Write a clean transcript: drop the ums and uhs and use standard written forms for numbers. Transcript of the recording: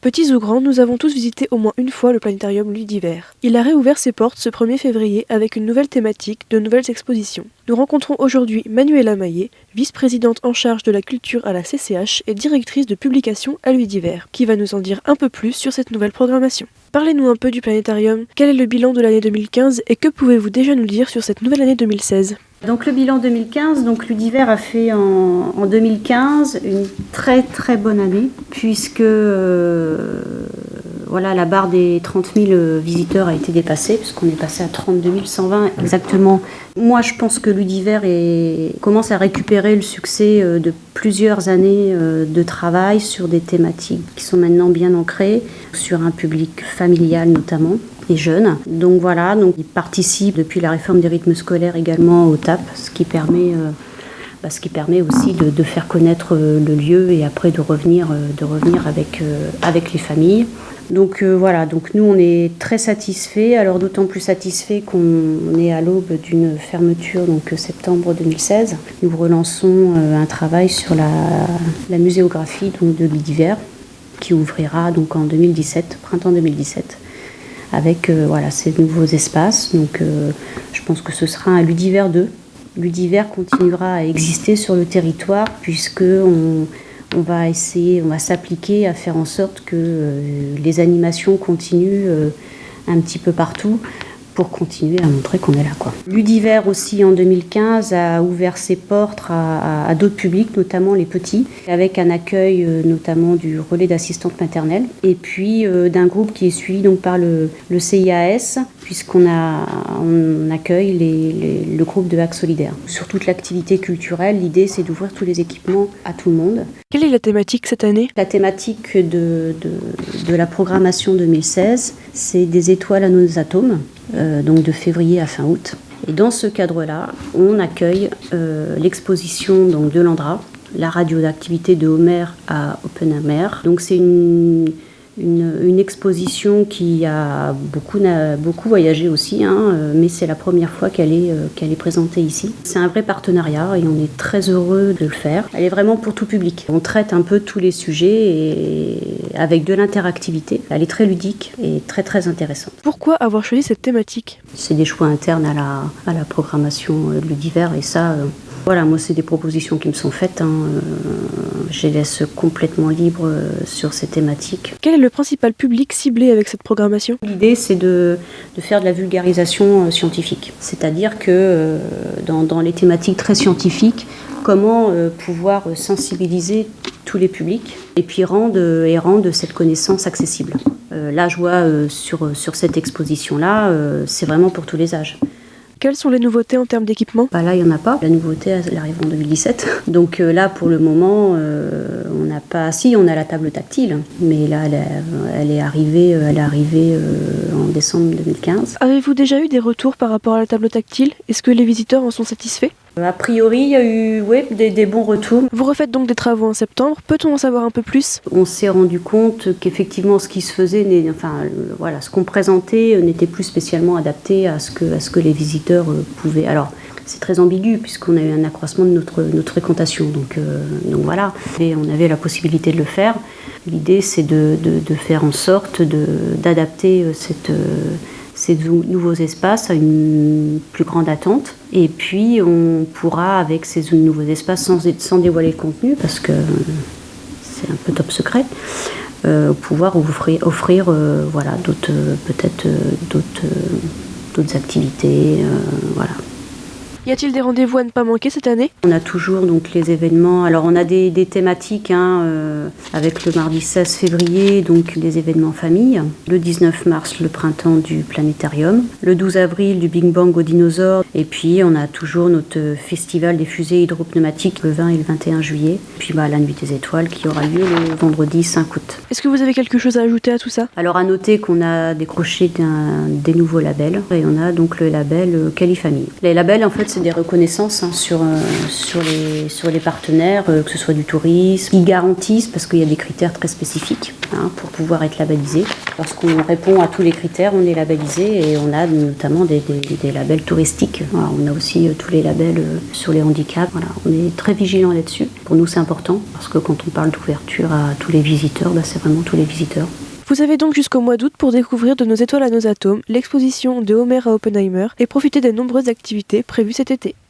Petits ou grands, nous avons tous visité au moins une fois le planétarium Ludiver. Il a réouvert ses portes ce 1er février avec une nouvelle thématique, de nouvelles expositions. Nous rencontrons aujourd'hui Manuela Maillet, vice-présidente en charge de la culture à la CCH et directrice de publication à Ludiver, qui va nous en dire un peu plus sur cette nouvelle programmation. Parlez-nous un peu du planétarium, quel est le bilan de l'année 2015 et que pouvez-vous déjà nous dire sur cette nouvelle année 2016 ? Donc le bilan 2015, donc Ludiver a fait en 2015 une très très bonne année puisque la barre des 30 000 visiteurs a été dépassée puisqu'on est passé à 32 120 exactement. Moi je pense que Ludiver commence à récupérer le succès de plusieurs années de travail sur des thématiques qui sont maintenant bien ancrées, sur un public familial notamment. Et jeunes. Donc voilà, ils participent depuis la réforme des rythmes scolaires également au TAP, ce qui permet aussi de faire connaître le lieu et après de revenir avec les familles. Donc nous on est très satisfaits, alors d'autant plus satisfaits qu'on est à l'aube d'une fermeture, donc septembre 2016. Nous relançons un travail sur la muséographie donc, de Ludiver, qui ouvrira donc en 2017, printemps 2017. Avec ces nouveaux espaces. Donc je pense que ce sera un Ludiver 2. Ludiver continuera à exister sur le territoire puisqu'on va s'appliquer à faire en sorte que les animations continuent un petit peu partout pour continuer à montrer qu'on est là. Ludiver aussi en 2015 a ouvert ses portes à d'autres publics, notamment les petits, avec un accueil notamment du relais d'assistantes maternelles et puis d'un groupe qui est suivi donc par le CIAS, puisqu'on accueille le groupe de Hack Solidaire. Sur toute l'activité culturelle, l'idée c'est d'ouvrir tous les équipements à tout le monde. Quelle est la thématique cette année ? La thématique de la programmation 2016, c'est des étoiles à nos atomes, donc de février à fin août. Et dans ce cadre-là, on accueille l'exposition donc, de l'Andra, la radioactivité de Homer à Oppenheimer. Donc c'est une exposition qui a beaucoup voyagé aussi, mais c'est la première fois qu'elle est présentée ici. C'est un vrai partenariat et on est très heureux de le faire. Elle est vraiment pour tout public. On traite un peu tous les sujets et avec de l'interactivité. Elle est très ludique et très très intéressante. Pourquoi avoir choisi cette thématique ? C'est des choix internes à la programmation de Ludiver et ça... moi, c'est des propositions qui me sont faites. Je les laisse complètement libres sur ces thématiques. Quel est le principal public ciblé avec cette programmation ? L'idée, c'est de faire de la vulgarisation scientifique. C'est-à-dire que dans les thématiques très scientifiques, comment pouvoir sensibiliser tous les publics et puis rendre cette connaissance accessible. Là, je vois sur cette exposition-là, c'est vraiment pour tous les âges. Quelles sont les nouveautés en termes d'équipement ? Là, il n'y en a pas. La nouveauté, elle arrive en 2017. Donc là, pour le moment, on n'a pas... Si, on a la table tactile. Mais là, elle est arrivée en décembre 2015. Avez-vous déjà eu des retours par rapport à la table tactile ? Est-ce que les visiteurs en sont satisfaits ? A priori, il y a eu des bons retours. Vous refaites donc des travaux en septembre. Peut-on en savoir un peu plus ? On s'est rendu compte qu'effectivement, ce qui se faisait, ce qu'on présentait n'était plus spécialement adapté à ce que les visiteurs pouvaient... Alors, c'est très ambigu puisqu'on a eu un accroissement de notre fréquentation. Donc voilà, et on avait la possibilité de le faire. L'idée, c'est de faire en sorte d'adapter ces nouveaux espaces à une plus grande attente. Et puis, on pourra, avec ces nouveaux espaces, sans dévoiler le contenu, parce que c'est un peu top secret, pouvoir offrir d'autres activités. Y a-t-il des rendez-vous à ne pas manquer cette année ? On a toujours donc les événements. Alors on a des thématiques avec le mardi 16 février, donc des événements famille. Le 19 mars, le printemps du planétarium. Le 12 avril, du Big Bang aux dinosaures. Et puis on a toujours notre festival des fusées hydropneumatiques le 20 et le 21 juillet. Puis la Nuit des étoiles qui aura lieu le vendredi 5 août. Est-ce que vous avez quelque chose à ajouter à tout ça ? Alors à noter qu'on a décroché des nouveaux labels. Et on a donc le label Califamille. Les labels, en fait, c'est des reconnaissances sur les partenaires, que ce soit du tourisme. Ils garantissent, parce qu'il y a des critères très spécifiques pour pouvoir être labellisé. Lorsqu'on répond à tous les critères, on est labellisé et on a notamment des labels touristiques. Voilà, on a aussi tous les labels sur les handicaps. Voilà, on est très vigilant là-dessus. Pour nous, c'est important parce que quand on parle d'ouverture à tous les visiteurs, c'est vraiment tous les visiteurs. Vous avez donc jusqu'au mois d'août pour découvrir De nos étoiles à nos atomes, l'exposition de Homer à Oppenheimer et profiter des nombreuses activités prévues cet été.